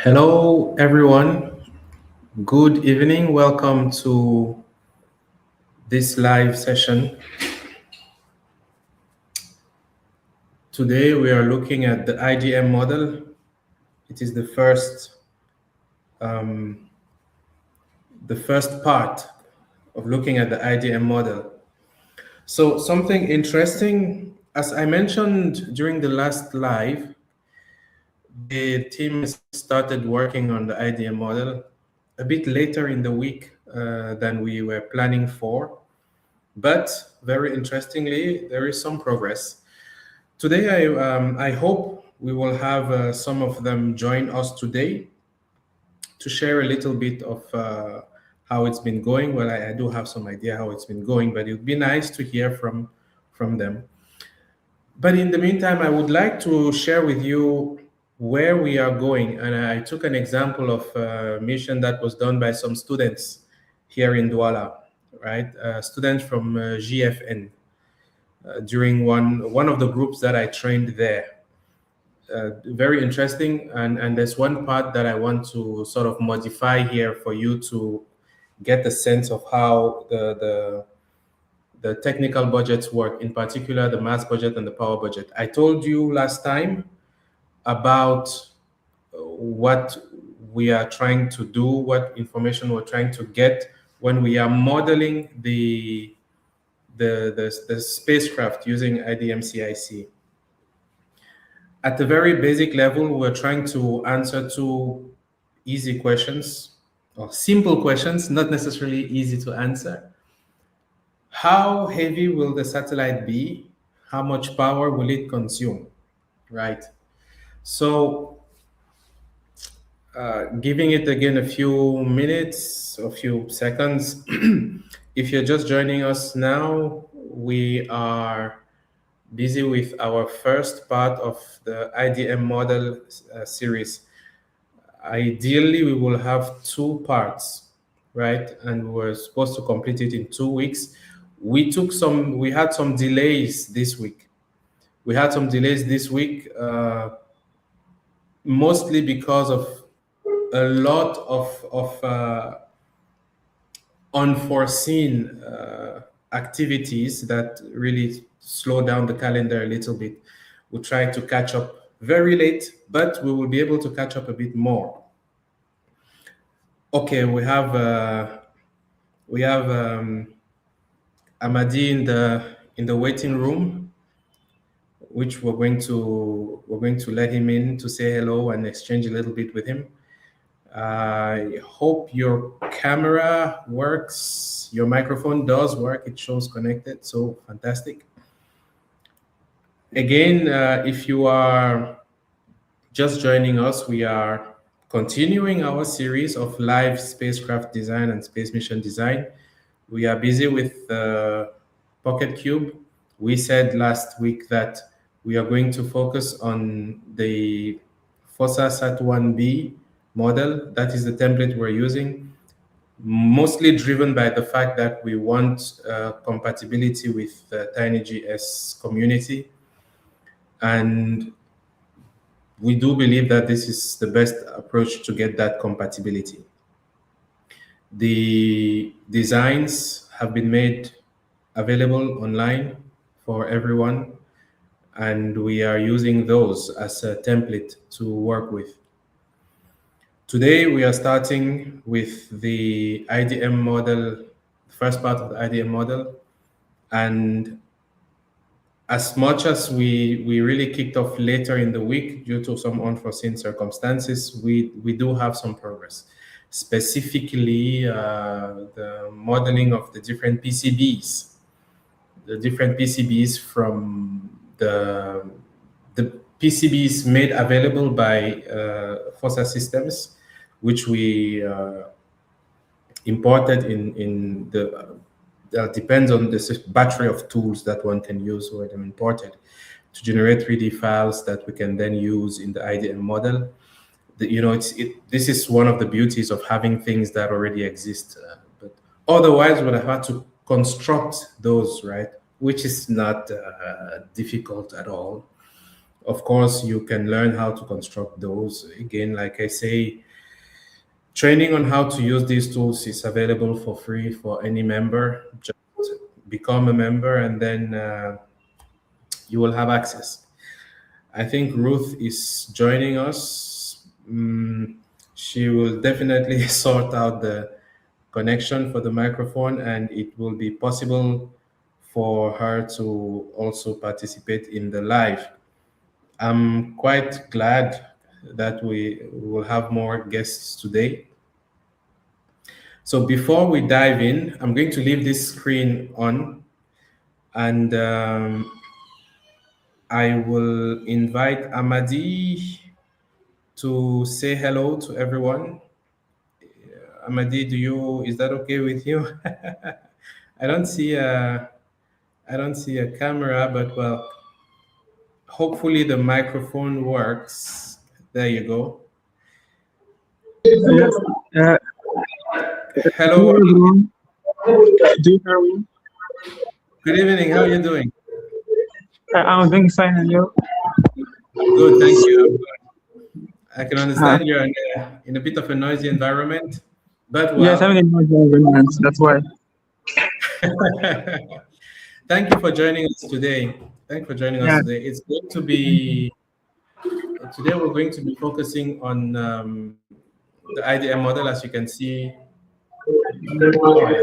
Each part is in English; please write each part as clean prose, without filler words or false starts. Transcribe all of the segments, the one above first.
Hello, everyone. Good evening. Welcome to this live session. Today, we are looking at the IDM model. It is the first part of looking at the IDM model. So, something interesting, as I mentioned during the last live, the team started working on the IDM model a bit later in the week than we were planning for. But very interestingly, there is some progress. Today, I hope we will have some of them join us today to share a little bit of how it's been going. Well, I do have some idea how it's been going, but it would be nice to hear from them. But in the meantime, I would like to share with you where we are going. And I took an example of a mission that was done by some students here in Douala, right? Students from GFN during one of the groups that I trained there. Very interesting. And there's one part that I want to sort of modify here for you to get a sense of how the technical budgets work, in particular the mass budget and the power budget. I told you last time about what we are trying to do, what information we're trying to get when we are modeling the spacecraft using IDM CIC. At the very basic level, we're trying to answer two easy questions, or simple questions, not necessarily easy to answer. How heavy will the satellite be? How much power will it consume? Right. So, giving it again a few minutes, a few seconds. If you're just joining us now, we are busy with our first part of the IDM model series. Ideally, we will have two parts, right? And we're supposed to complete it in 2 weeks. We had some delays this week. Mostly because of a lot of unforeseen activities that really slow down the calendar a little bit. We'll try to catch up very late, but we will be able to catch up a bit more. Okay, we have Amadi in the waiting room, which we're going to let him in to say hello and exchange a little bit with him. I hope your camera works. Your microphone does work. It shows connected, so fantastic. Again, if you are just joining us, we are continuing our series of live spacecraft design and space mission design. We are busy with Pocket Cube. We said last week that we are going to focus on the SAT-1B model. That is the template we're using, mostly driven by the fact that we want compatibility with the TinyGS community. And we do believe that this is the best approach to get that compatibility. The designs have been made available online for everyone, and we are using those as a template to work with. Today, we are starting with the IDM model, the first part of the IDM model. And as much as we really kicked off later in the week due to some unforeseen circumstances, we do have some progress. Specifically, the modeling of the different PCBs, from the PCBs made available by FOSSA Systems, which we imported in the depends on the battery of tools that one can use or them imported to generate 3D files that we can then use in the IDM model. This is one of the beauties of having things that already exist. But otherwise, we'd have had to construct those, right? Which is not difficult at all. Of course, you can learn how to construct those. Again, like I say, training on how to use these tools is available for free for any member. Just become a member and then you will have access. I think Ruth is joining us. She will definitely sort out the connection for the microphone, and it will be possible for her to also participate in the live. I'm quite glad that we will have more guests today. So before we dive in, I'm going to leave this screen on, and I will invite Amadi to say hello to everyone. Amadi, is that okay with you? I don't see I don't see a camera, but well, hopefully the microphone works. There you go. Yes. Hello. Hello everyone. Do you hear me? Good evening. How are you doing? I'm doing fine, and you? Good, thank you. I can Uh, understand you're in a bit of a noisy environment, but yes, I'm well, in my environment. That's why. thank you for joining us today. Thank you for joining us Yeah. today. It's going to be today. We're going to be focusing on the IDM model, as you can see. Oh yeah,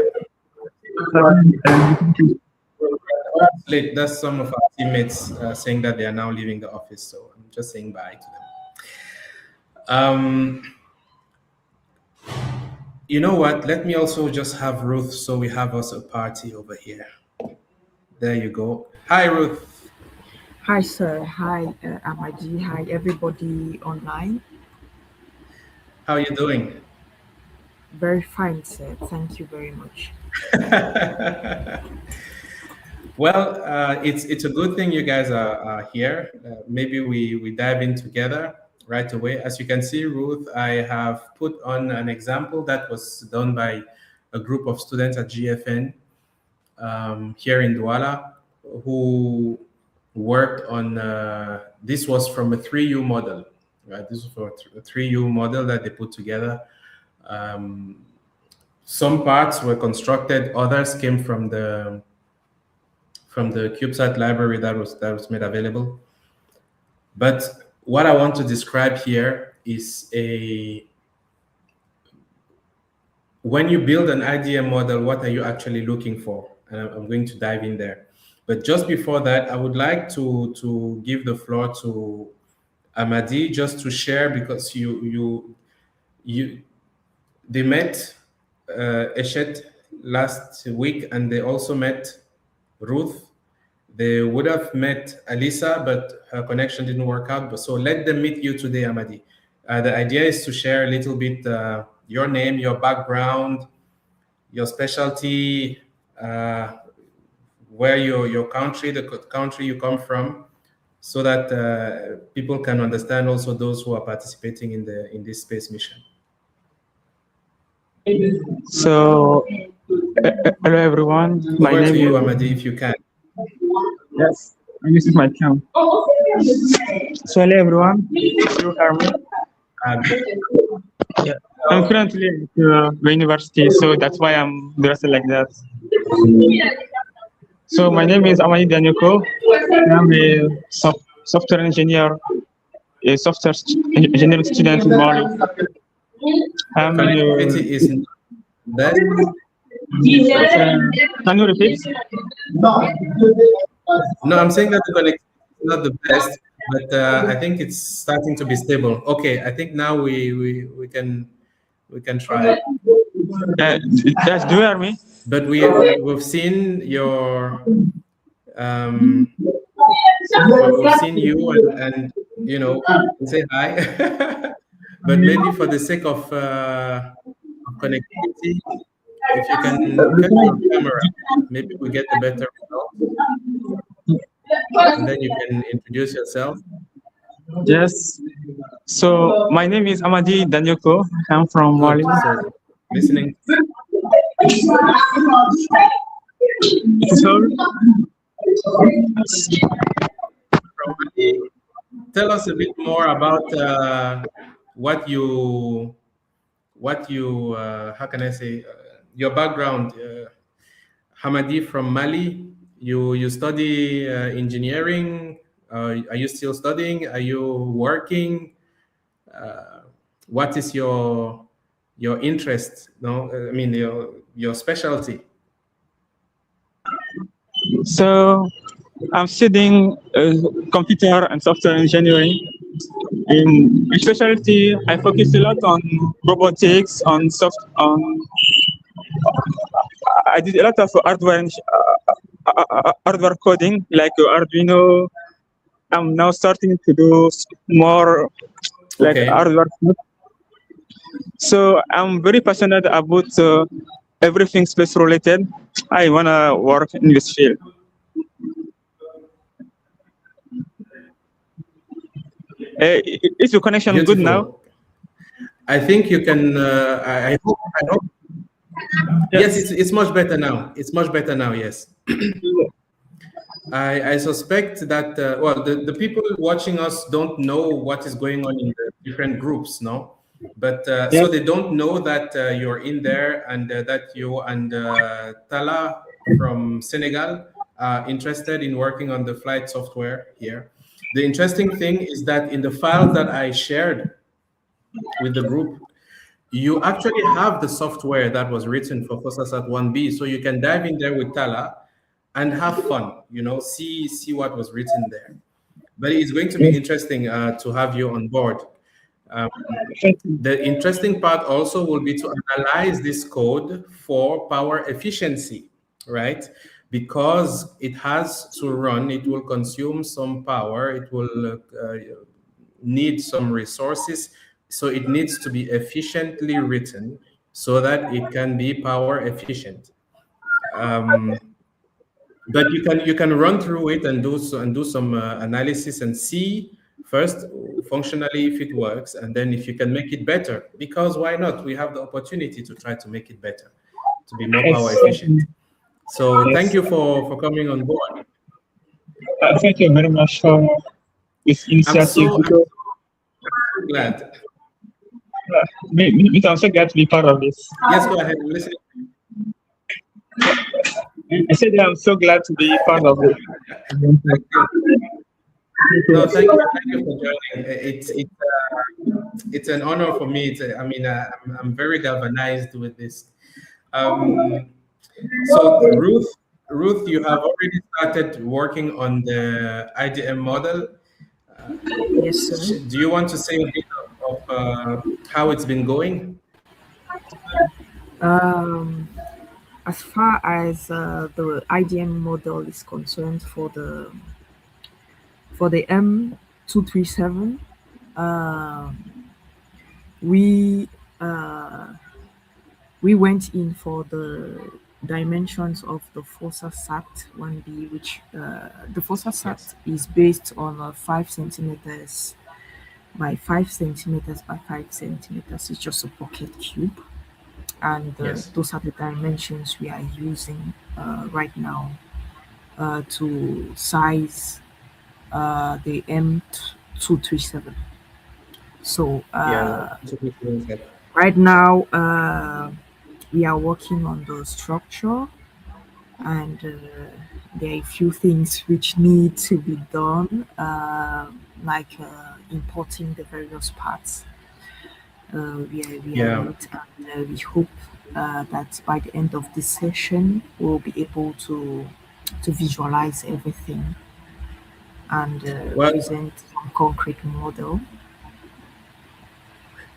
late. That's some of our teammates saying that they are now leaving the office, so I'm just saying bye to them. You know what? Let me also just have Ruth, so we have us a party over here. There you go. Hi, Ruth. Hi, sir. Hi, Amadi. Hi, everybody online. How are you doing? Very fine, sir. Thank you very much. Well, it's a good thing you guys are here. Maybe we dive in together right away. As you can see, Ruth, I have put on an example that was done by a group of students at GFN here in Douala who worked on, this was from a 3U model, right? This was for a 3U model that they put together. Some parts were constructed, others came from the CubeSat library that was made available. But what I want to describe here is when you build an IDM model, what are you actually looking for? And I'm going to dive in there. But just before that, I would like to give the floor to Amadi just to share, because they met Eshet last week, and they also met Ruth. They would have met Alisa, but her connection didn't work out. But so let them meet you today, Amadi. The idea is to share a little bit your name, your background, your specialty, where your country, the country you come from, so that people can understand also those who are participating in this space mission. So, hello everyone. My Over to name you, is. Amadi, if you can. Yes, this is my cam. So, hello everyone. Do you hear me? Um, Yeah. I'm currently at the university, so that's why I'm dressed like that. So, my name is Amani Danyoko. I'm a software engineer, a engineering student in Mali. I'm in Connectivity is not best. can you repeat? No, I'm saying that the connectivity is not the best, but I think it's starting to be stable. Okay, I think now we can try. Yes, do you hear me? But we've seen your we've seen you, and you know, say hi. But maybe for the sake of connectivity, if you can cut your camera, maybe we get a better result, and then you can introduce yourself. Yes. So my name is Amadi Danyoko. I'm from Mali. Good. So listening. It's all. From Mali. tell us a bit more about what you how can I say your background. Hamadi from Mali. You study engineering. Are you still studying? Are you working? What is your interest? No, I mean your specialty. So I'm studying computer and software engineering. In my specialty, I focus a lot on robotics, I did a lot of hardware coding, like Arduino. I'm now starting to do more like Okay. hardware. So I'm very passionate about everything space related. I wanna work in this field. Is your connection good now? Beautiful. I think you can. I hope. Yes, it's much better now. It's much better now. Yes. I suspect that well, the people watching us don't know what is going on in the different groups, no? But so they don't know that you're in there and that you and Tala from Senegal are interested in working on the flight software here. The interesting thing is that in the files that I shared with the group, you actually have the software that was written for FOSSASAT-1B, so you can dive in there with Tala and have fun, see what was written there. But it's going to be interesting to have you on board. The interesting part also will be to analyze this code for power efficiency, right? Because it has to run, it will consume some power, it will need some resources, so it needs to be efficiently written so that it can be power efficient. But you can run through it and do some analysis and see first functionally if it works, and then if you can make it better, because why not? We have the opportunity to try to make it better, to be more power efficient. So thank you for coming on board. Thank you very much for this initiative. I'm so glad. I'm so glad to be part of this. Yes, go ahead. I'm listening. I said I'm so glad to be part of it. No, thank you for joining. It's an honor for me. I'm very galvanized with this. So Ruth, you have already started working on the IDM model. Yes, sir. Do you want to say a bit of how it's been going? As far as the IDM model is concerned for the M237, we went in for the dimensions of the FOSSASAT-1B, which the FOSSASAT is based on 5 centimeters by 5 centimeters by 5 centimeters. It's just a pocket cube, and those are the dimensions we are using right now to size the M237. So right now we are working on the structure, and there are a few things which need to be done, like importing the various parts. We are it, and we hope that by the end of this session we'll be able to visualize everything and present some concrete model.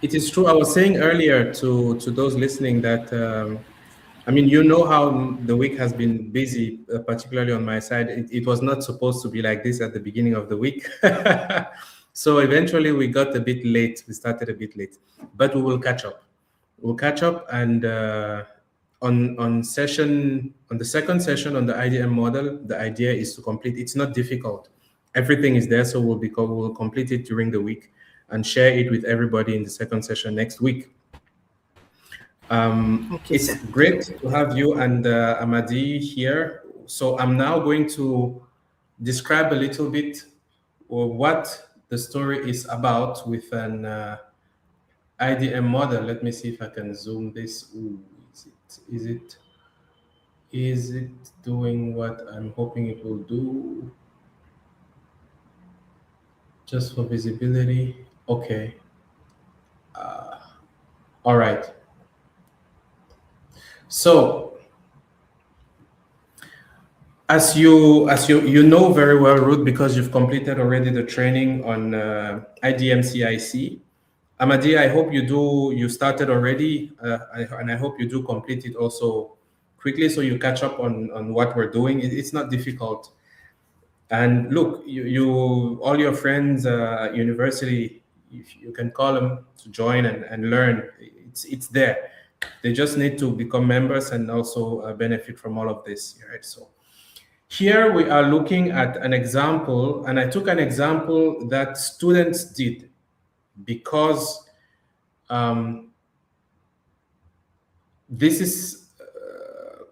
It is true. I was saying earlier to those listening that how the week has been busy, particularly on my side. It was not supposed to be like this at the beginning of the week. So eventually we got a bit late. We started a bit late, but we will catch up. We'll catch up, and on the second session on the IDM model, the idea is to complete. It's not difficult. Everything is there, so we'll complete it during the week and share it with everybody in the second session next week. It's great to have you and Amadi here. So I'm now going to describe a little bit what the story is about with an IDM model. Let me see if I can zoom this. Ooh, is it doing what I'm hoping it will do? Just for visibility. Okay. All right. So as you know very well, Ruth, because you've completed already the training on IDM CIC. Amadi, I hope you started already, and I hope you do complete it also quickly so you catch up on what we're doing. It's not difficult. And look, you all your friends at university, you can call them to join and learn. It's there. They just need to become members and also benefit from all of this, right? So here we are looking at an example, and I took an example that students did because this is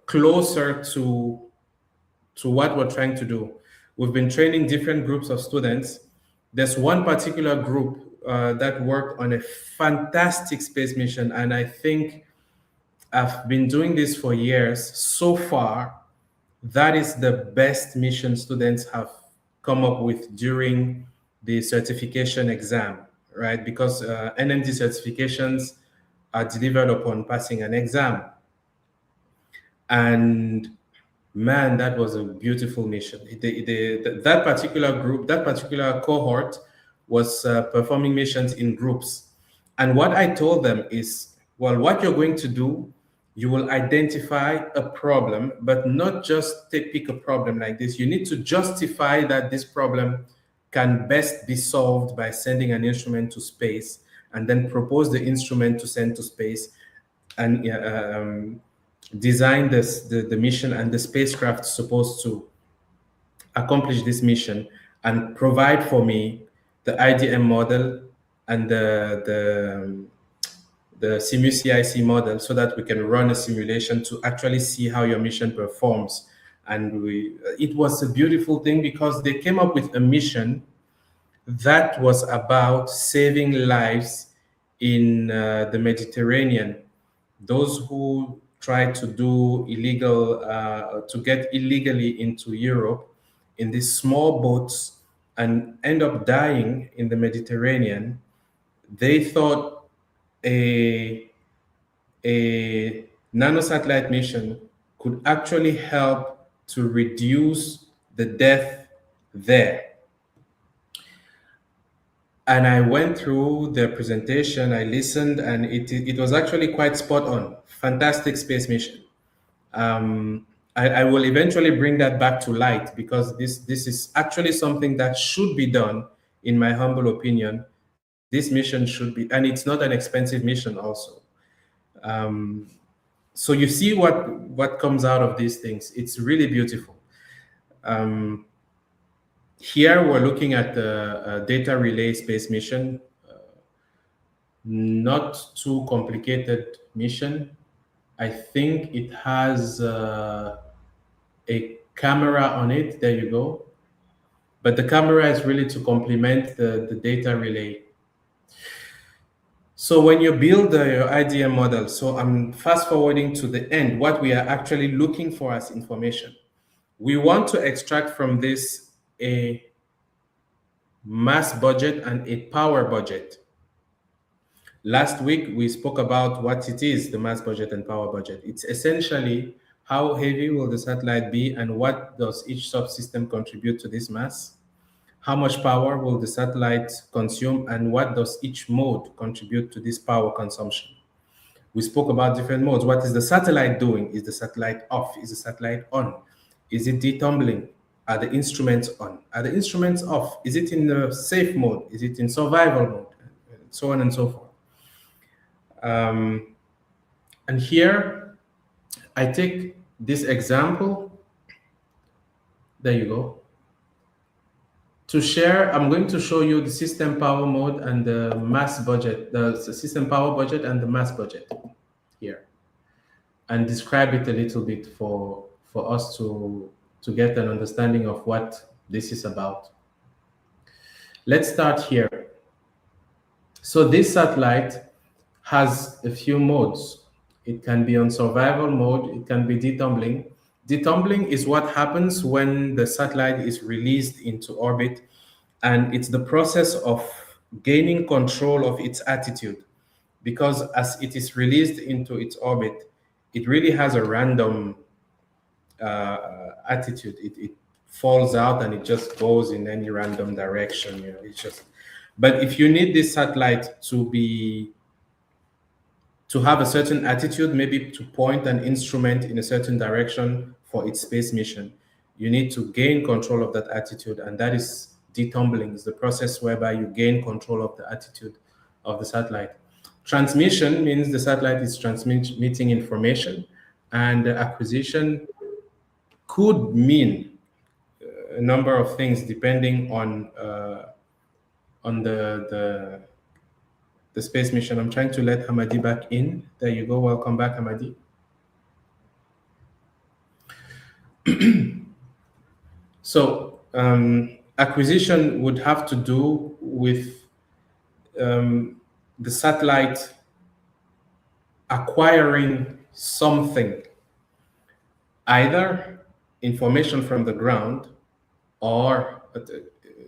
closer to what we're trying to do. We've been training different groups of students. There's one particular group that worked on a fantastic space mission, and I think I've been doing this for years. So far, that is the best mission students have come up with during the certification exam, right? Because NMD certifications are delivered upon passing an exam. And man, that was a beautiful mission. That particular group, that particular cohort was performing missions in groups. And what I told them is, well, what you're going to do, you will identify a problem, but not just pick a problem like this. You need to justify that this problem can best be solved by sending an instrument to space, and then propose the instrument to send to space, and design the mission and the spacecraft supposed to accomplish this mission, and provide for me the IDM model and the SIMU-CIC model so that we can run a simulation to actually see how your mission performs. And it was a beautiful thing because they came up with a mission that was about saving lives in the Mediterranean. Those who try to do illegal, to get illegally into Europe in these small boats and end up dying in the Mediterranean, they thought a nanosatellite mission could actually help to reduce the death there. And I went through the presentation, I listened, and it was actually quite spot on. Fantastic space mission. I will eventually bring that back to light because this is actually something that should be done, in my humble opinion. This mission should be, and it's not an expensive mission also. So you see what comes out of these things. It's really beautiful. Here we're looking at the data relay space mission. Not too complicated mission. I think it has a camera on it. There you go. But the camera is really to complement the data relay. So when you build your IDM model, so I'm fast forwarding to the end, what we are actually looking for as information. We want to extract from this a mass budget and a power budget. Last week, we spoke about what it is, the mass budget and power budget. It's essentially how heavy will the satellite be and what does each subsystem contribute to this mass? How much power will the satellite consume and what does each mode contribute to this power consumption? We spoke about different modes. What is the satellite doing? Is the satellite off? Is the satellite on? Is it detumbling? Are the instruments on? Are the instruments off? Is it in the safe mode? Is it in survival mode? And so on and so forth. And here, I take this example. There you go. To share, I'm going to show you the system power mode and the mass budget, the system power budget and the mass budget here, and describe it a little bit for us to get an understanding of what this is about. Let's start here. So this satellite has a few modes. It can be on survival mode, it can be detumbling. Detumbling is what happens when the satellite is released into orbit, and it's the process of gaining control of its attitude. Because as it is released into its orbit, it really has a random attitude. It falls out and it just goes in any random direction. It's just. But if you need this satellite to have a certain attitude, maybe to point an instrument in a certain direction for its space mission, you need to gain control of that attitude, and that is detumbling. Is the process whereby you gain control of the attitude of the satellite. Transmission means the satellite is transmitting information, and acquisition could mean a number of things depending on the space mission. I'm trying to let Hamadi back in. There you go. Welcome back, Hamadi. So acquisition would have to do with the satellite acquiring something, either information from the ground or,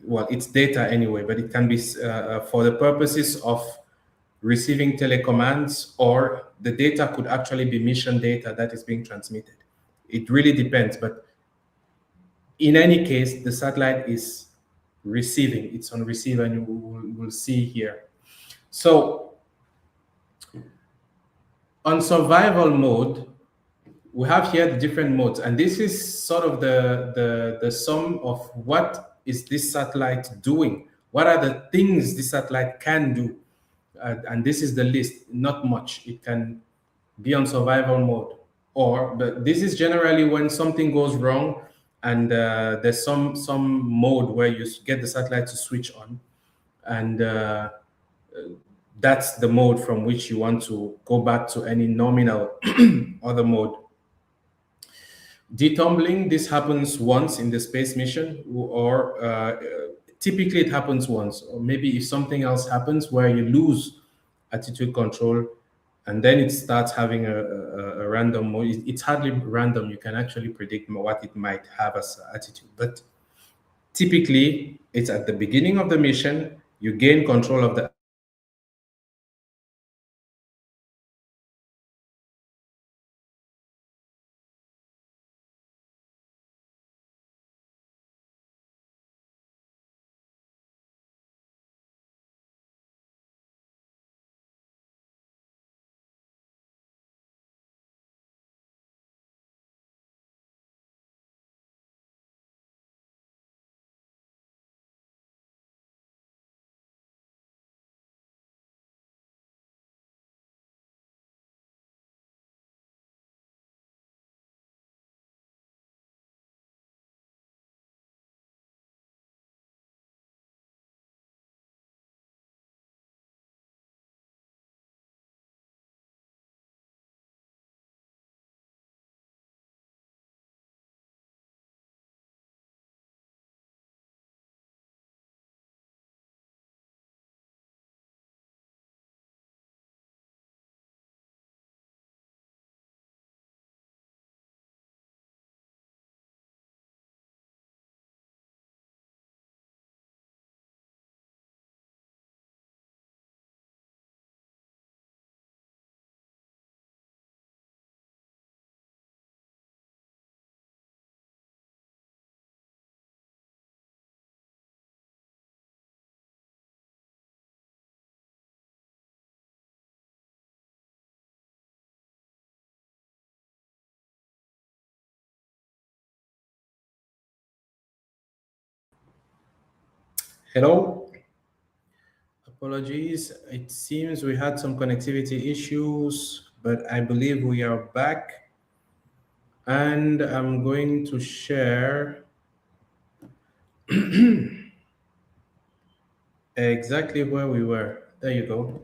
well, it's data anyway, but it can be for the purposes of receiving telecommands, or the data could actually be mission data that is being transmitted. It really depends, but in any case, the satellite is receiving. It's on receive, and we'll see here. So on survival mode, we have here the different modes, and this is sort of the sum of what is this satellite doing? What are the things this satellite can do? And this is the list. Not much. It can be on survival mode, but this is generally when something goes wrong, and there's some mode where you get the satellite to switch on, and that's the mode from which you want to go back to any nominal other mode. Detumbling, this happens once in the space mission, or typically it happens once, or maybe if something else happens where you lose attitude control, and then it starts having a random mode. It's hardly random. You can actually predict what it might have as attitude, but typically it's at the beginning of the mission. You gain control of the Hello. Apologies. It seems we had some connectivity issues, but I believe we are back. And I'm going to share exactly where we were. There you go.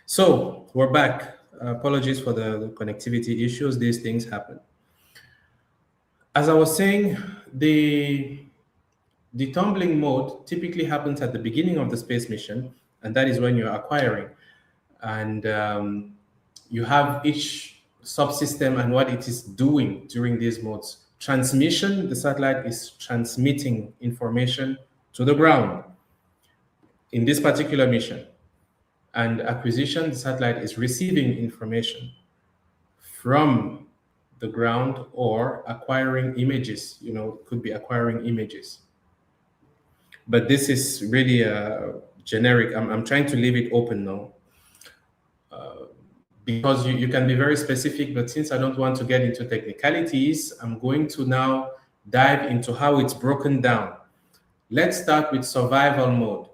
So we're back. Apologies for the connectivity issues. These things happen. As I was saying, the detumbling mode typically happens at the beginning of the space mission, and that is when you're acquiring. And you have each subsystem and what it is doing during these modes. Transmission, the satellite is transmitting information to the ground in this particular mission. And acquisition, the satellite is receiving information from the ground or acquiring images. It could be acquiring images. But this is really generic. I'm trying to leave it open now. Because you can be very specific, but since I don't want to get into technicalities, I'm going to now dive into how it's broken down. Let's start with survival mode.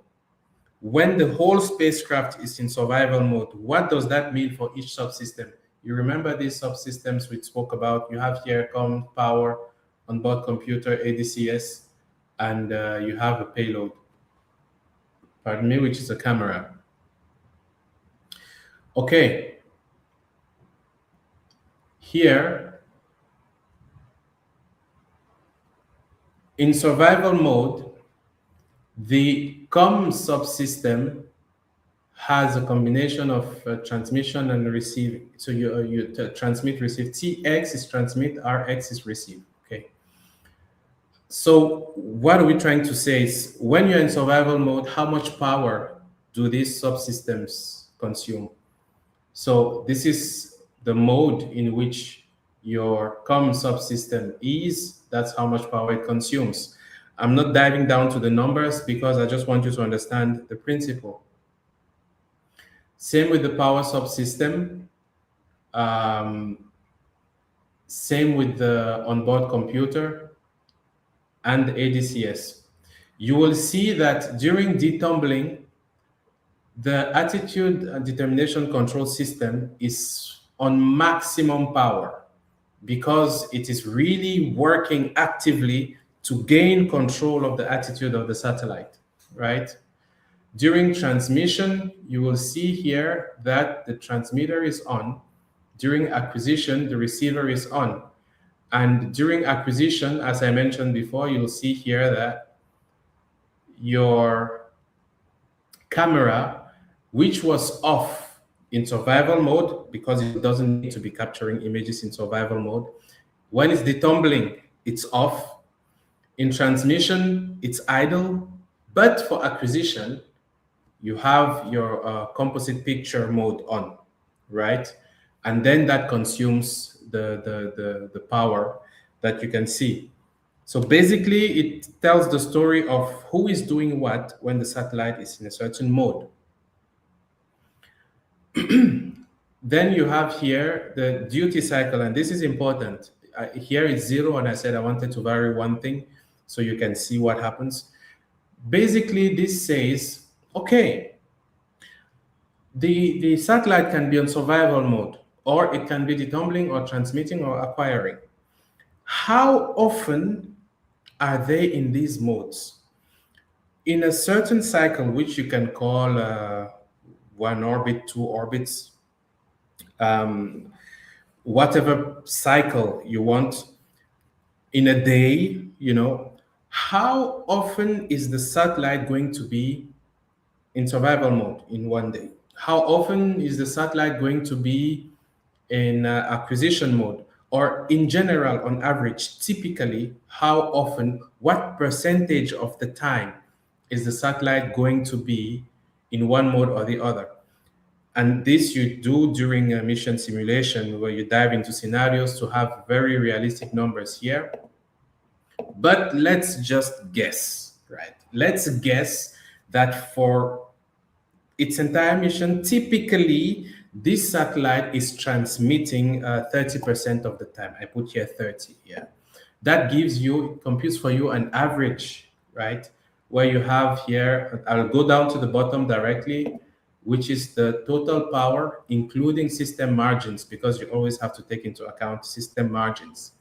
When the whole spacecraft is in survival mode, what does that mean for each subsystem? You remember these subsystems we spoke about? You have here comm, power, onboard computer, ADCS, and you have a payload, pardon me, which is a camera. Okay. Here, in survival mode, the comm subsystem has a combination of transmission and receive. So you transmit, receive. TX is transmit, RX is receive. Okay. So what are we trying to say is when you're in survival mode, how much power do these subsystems consume? So this is the mode in which your comm subsystem is. That's how much power it consumes. I'm not diving down to the numbers because I just want you to understand the principle. Same with the power subsystem. Same with the onboard computer and the ADCS. You will see that during detumbling, the attitude and determination control system is on maximum power because it is really working actively to gain control of the attitude of the satellite, right? During transmission, you will see here that the transmitter is on. During acquisition, the receiver is on. And during acquisition, as I mentioned before, you'll see here that your camera, which was off in survival mode because it doesn't need to be capturing images in survival mode. When it's detumbling, it's off. In transmission, it's idle. But for acquisition, you have your composite picture mode on, right? And then that consumes the power that you can see. So basically, it tells the story of who is doing what when the satellite is in a certain mode. Then you have here the duty cycle, and this is important. Here is 0, and I said I wanted to vary one thing so you can see what happens. Basically, this says, okay, the satellite can be on survival mode, or it can be detumbling or transmitting or acquiring. How often are they in these modes? In a certain cycle, which you can call 1 orbit, 2 orbits, whatever cycle you want, in a day, how often is the satellite going to be in survival mode in one day? How often is the satellite going to be in acquisition mode? Or in general, on average, typically, how often, what percentage of the time is the satellite going to be in one mode or the other? And this you do during a mission simulation where you dive into scenarios to have very realistic numbers here. But let's just guess, right? Let's guess that for its entire mission, typically, this satellite is transmitting 30% of the time. I put here 30, yeah. That gives you, computes for you an average, right? Where you have here, I'll go down to the bottom directly, which is the total power, including system margins, because you always have to take into account system margins.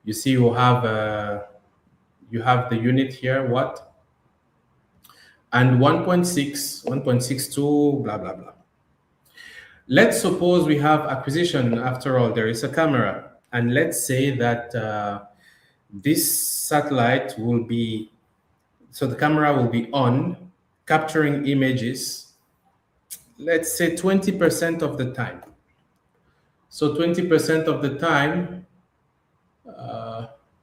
You see, you have the unit here, watt, and 1.6, 1.62, blah, blah, blah. Let's suppose we have acquisition. After all, there is a camera. And let's say that this satellite will be So the camera will be on, capturing images, let's say 20% of the time. So 20% of the time,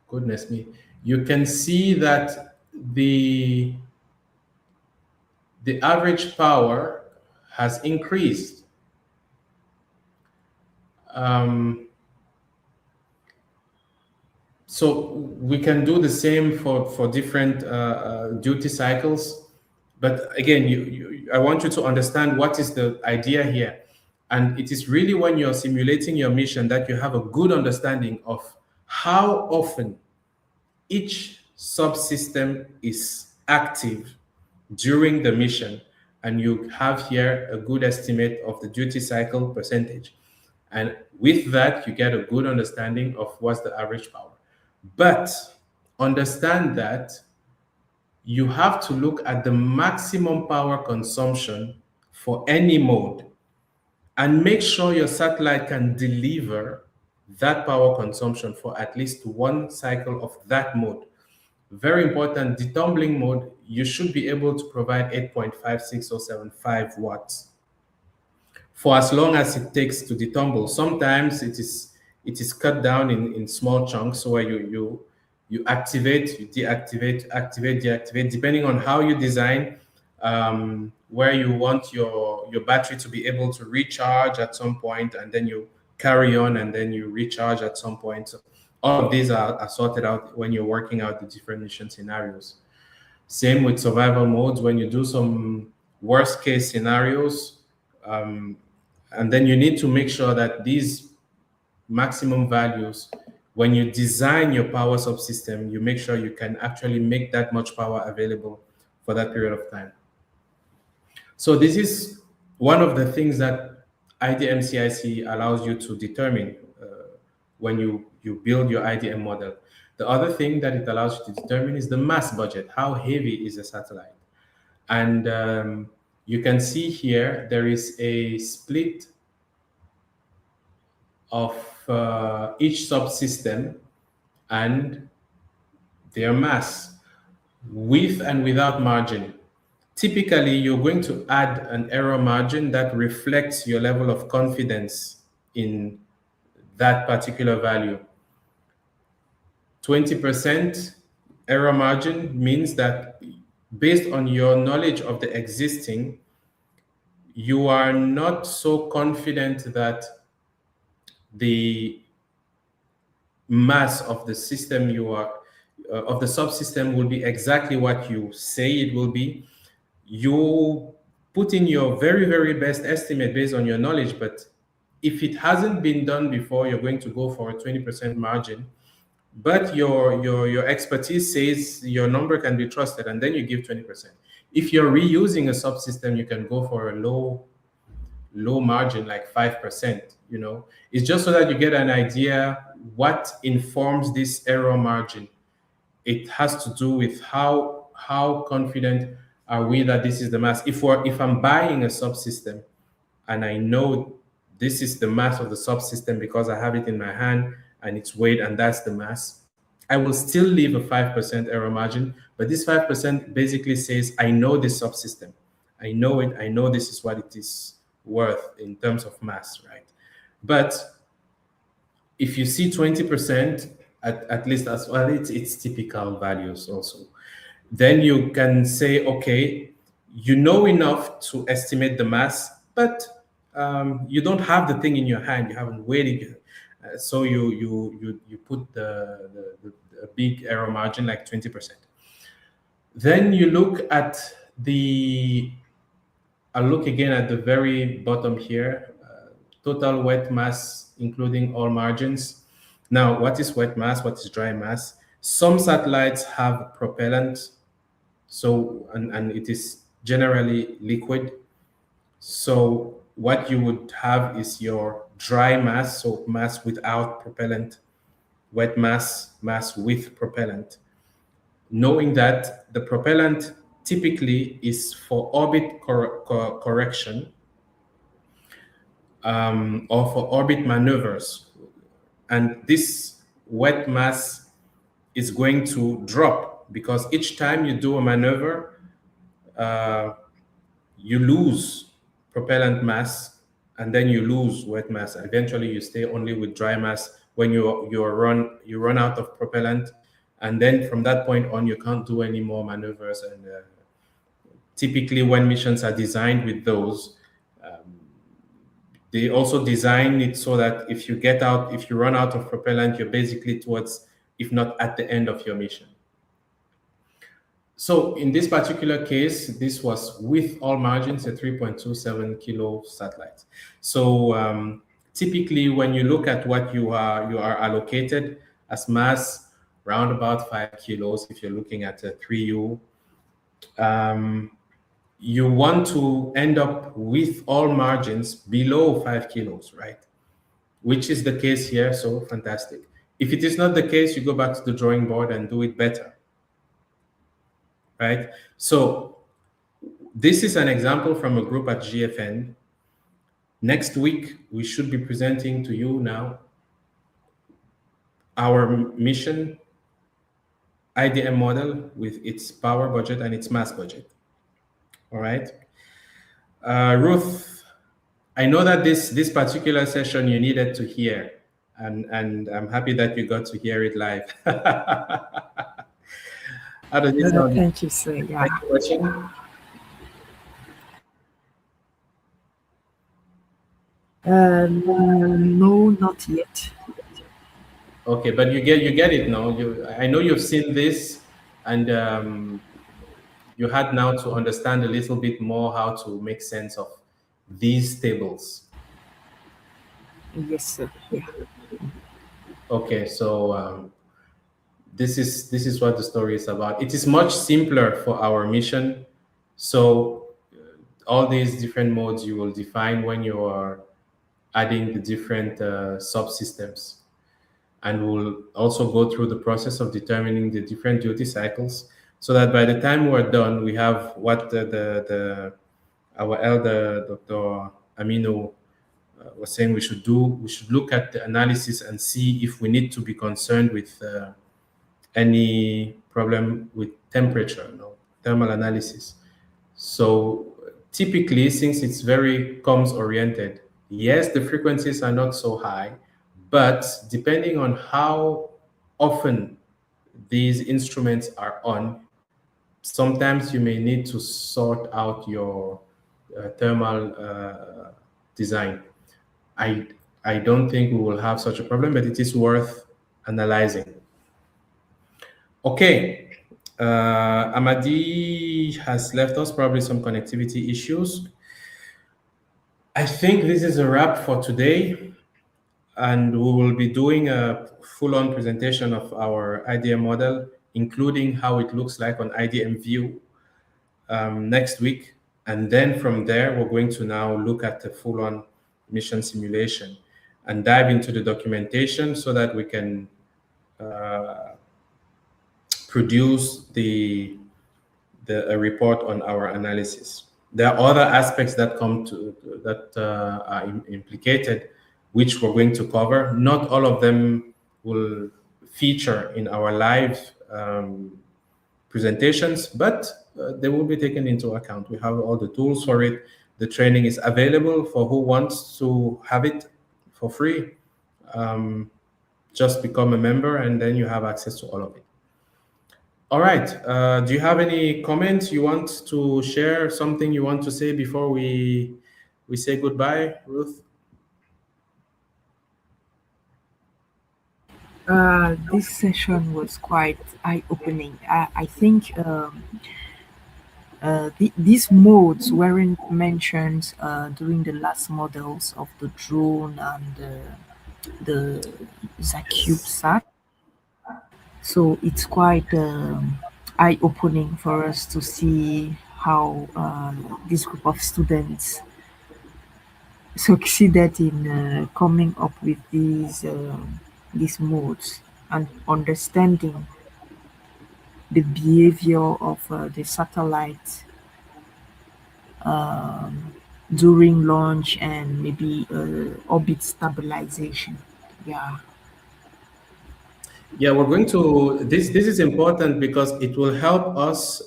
goodness me, you can see that the average power has increased. So we can do the same for different duty cycles. But again, I want you to understand what is the idea here. And it is really when you're simulating your mission that you have a good understanding of how often each subsystem is active during the mission. And you have here a good estimate of the duty cycle percentage. And with that, you get a good understanding of what's the average power. But understand that you have to look at the maximum power consumption for any mode and make sure your satellite can deliver that power consumption for at least one cycle of that mode. Very important, detumbling mode, you should be able to provide 8.56 or 75 watts for as long as it takes to detumble. Sometimes it is cut down in small chunks where you activate, you deactivate, activate, deactivate, depending on how you design, where you want your battery to be able to recharge at some point, and then you carry on, and then you recharge at some point. So all of these are sorted out when you're working out the different mission scenarios. Same with survival modes. When you do some worst case scenarios, and then you need to make sure that these maximum values, when you design your power subsystem, you make sure you can actually make that much power available for that period of time. So this is one of the things that IDM CIC allows you to determine when you build your IDM model. The other thing that it allows you to determine is the mass budget. How heavy is the satellite? And you can see here, there is a split of each subsystem and their mass, with and without margin. Typically, you're going to add an error margin that reflects your level of confidence in that particular value. 20% error margin means that based on your knowledge of the existing, you are not so confident that the mass of the system of the subsystem will be exactly what you say it will be. You put in your very, very best estimate based on your knowledge, but if it hasn't been done before, you're going to go for a 20% margin. But your expertise says your number can be trusted, and then you give 20%. If you're reusing a subsystem, you can go for a low margin, like 5%. It's just so that you get an idea what informs this error margin. It has to do with how confident are we that this is the mass. If I'm buying a subsystem and I know this is the mass of the subsystem because I have it in my hand and it's weighed and that's the mass, I will still leave a 5% error margin. But this 5% basically says, I know this subsystem. I know it. I know this is what it is worth in terms of mass, right? But if you see 20%, at least as well, it's typical values also. Then you can say, okay, you know enough to estimate the mass, but you don't have the thing in your hand. You haven't weighed it. So you put the big error margin, like 20%. Then you look at I'll look again at the very bottom here, total wet mass, including all margins. Now, what is wet mass? What is dry mass? Some satellites have propellant, and it is generally liquid. So what you would have is your dry mass, so mass without propellant, wet mass with propellant. Knowing that the propellant typically is for orbit correction or for orbit maneuvers. And this wet mass is going to drop because each time you do a maneuver, you lose propellant mass and then you lose wet mass. Eventually, you stay only with dry mass when you run out of propellant, and then from that point on, you can't do any more maneuvers. And typically, when missions are designed with those, they also design it so that if you run out of propellant, you're basically towards, if not at the end of your mission. So in this particular case, this was with all margins a 3.27 kilo satellite. So typically, when you look at what you are allocated as mass, around about 5 kilos. If you're looking at a 3U, you want to end up with all margins below 5 kilos, right? Which is the case here. So fantastic. If it is not the case, you go back to the drawing board and do it better, right? So this is an example from a group at GFN. Next week, we should be presenting to you now our mission IDM model with its power budget and its mass budget. All right. Ruth, I know that this particular session you needed to hear, and I'm happy that you got to hear it live. How does it sound? Thank you, sir. Yeah. Thank you for watching. No, not yet. Okay, but you get it now. I know you've seen this, and you had now to understand a little bit more how to make sense of these tables. Yes, sir. Yeah. Okay, so this is what the story is about. It is much simpler for our mission. So all these different modes you will define when you are adding the different subsystems. And we'll also go through the process of determining the different duty cycles so that by the time we're done, we have what our elder, Dr. Amino, was saying we should do. We should look at the analysis and see if we need to be concerned with any problem with temperature, thermal analysis. So typically, since it's very comms oriented, yes, the frequencies are not so high, but depending on how often these instruments are on, sometimes you may need to sort out your thermal design. I don't think we will have such a problem, but it is worth analyzing. Okay, Amadi has left us probably some connectivity issues. I think this is a wrap for today, and we will be doing a full-on presentation of our IDM model, including how it looks like on IDM View next week. And then from there, we're going to now look at the full-on mission simulation and dive into the documentation so that we can produce a report on our analysis. There are other aspects that are implicated, which we're going to cover. Not all of them will feature in our live presentations, but they will be taken into account. We have all the tools for it. The training is available for who wants to have it for free. Just become a member and then you have access to all of it. All right. Do you have any comments you want to share, something you want to say before we say goodbye, Ruth? This session was quite eye-opening. I think these modes weren't mentioned during the last models of the drone and the ZaCubeSat. So it's quite eye-opening for us to see how this group of students succeeded in coming up with these modes and understanding the behavior of the satellite during launch and maybe orbit stabilization. Yeah. Yeah, we're going to this is important because it will help us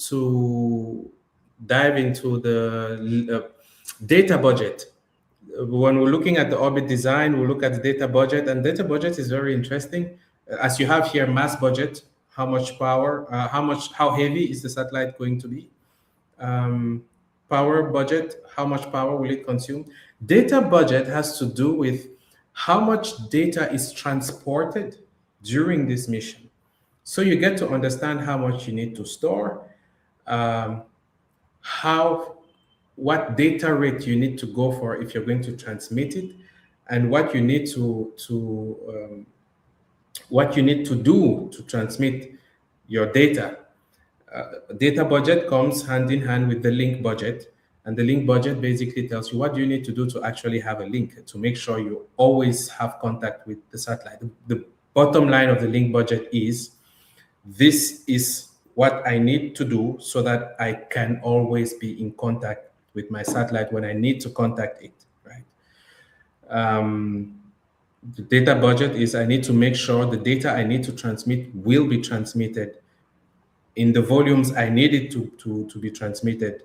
to dive into the data budget. When we're looking at the orbit design, we look at the data budget, and data budget is very interesting. As you have here, mass budget, how much power, how heavy is the satellite going to be? um, Power budget, how much power will it consume? Data budget has to do with how much data is transported during this mission. So you get to understand how much you need to store, um, how what data rate you need to go for if you're going to transmit it, and what you need to do to transmit your data. Data budget comes hand in hand with the link budget, and the link budget basically tells you what you need to do to actually have a link to make sure you always have contact with the satellite. The bottom line of the link budget is this is what I need to do so that I can always be in contact with my satellite when I need to contact it, right? The data budget is I need to make sure the data I need to transmit will be transmitted in the volumes I need it to be transmitted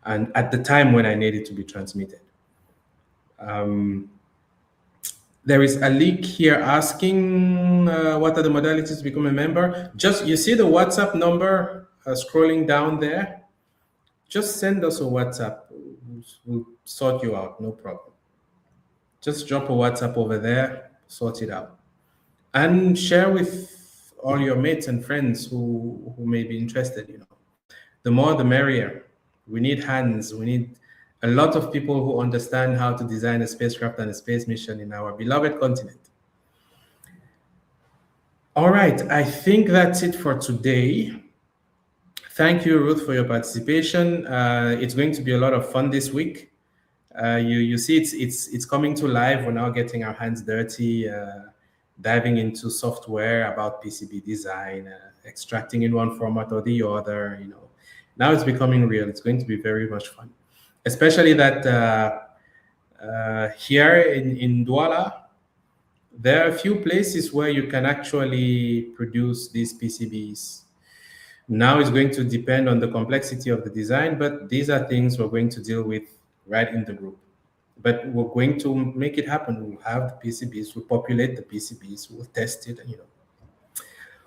and at the time when I need it to be transmitted. There is a leak here asking what are the modalities to become a member. Just you see the WhatsApp number scrolling down there. Just send us a WhatsApp. We'll sort you out, no problem. Just drop a WhatsApp over there, sort it out, and share with all your mates and friends who may be interested. The more the merrier. We need hands. We need a lot of people who understand how to design a spacecraft and a space mission in our beloved continent. All right, I think that's it for today. Thank you, Ruth, for your participation. It's going to be a lot of fun this week. You see, it's coming to life. We're now getting our hands dirty, diving into software about PCB design, extracting in one format or the other. Now it's becoming real. It's going to be very much fun, especially that here in Douala, there are a few places where you can actually produce these PCBs. Now it's going to depend on the complexity of the design, but these are things we're going to deal with right in the group. But we're going to make it happen. We'll have the PCBs, we'll populate the PCBs, we'll test it, and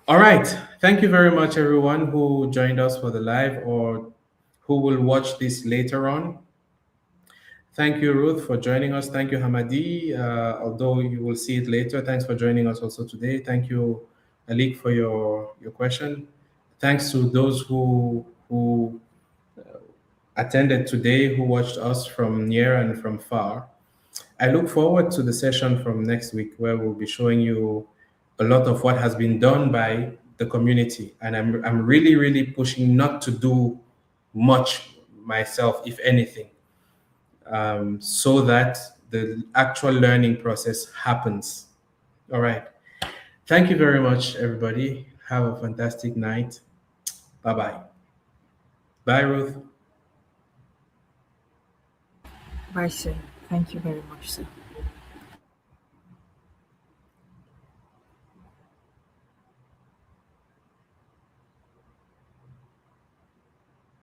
All right. Thank you very much, everyone who joined us for the live or who will watch this later on. Thank you, Ruth, for joining us. Thank you, Hamadi. Although you will see it later, thanks for joining us also today. Thank you, Alik, for your question. Thanks to those who attended today, who watched us from near and from far. I look forward to the session from next week where we'll be showing you a lot of what has been done by the community. And I'm really, really pushing not to do much myself, if anything, so that the actual learning process happens. All right. Thank you very much, everybody. Have a fantastic night. Bye-bye. Bye, Ruth. Bye, sir. Thank you very much, sir.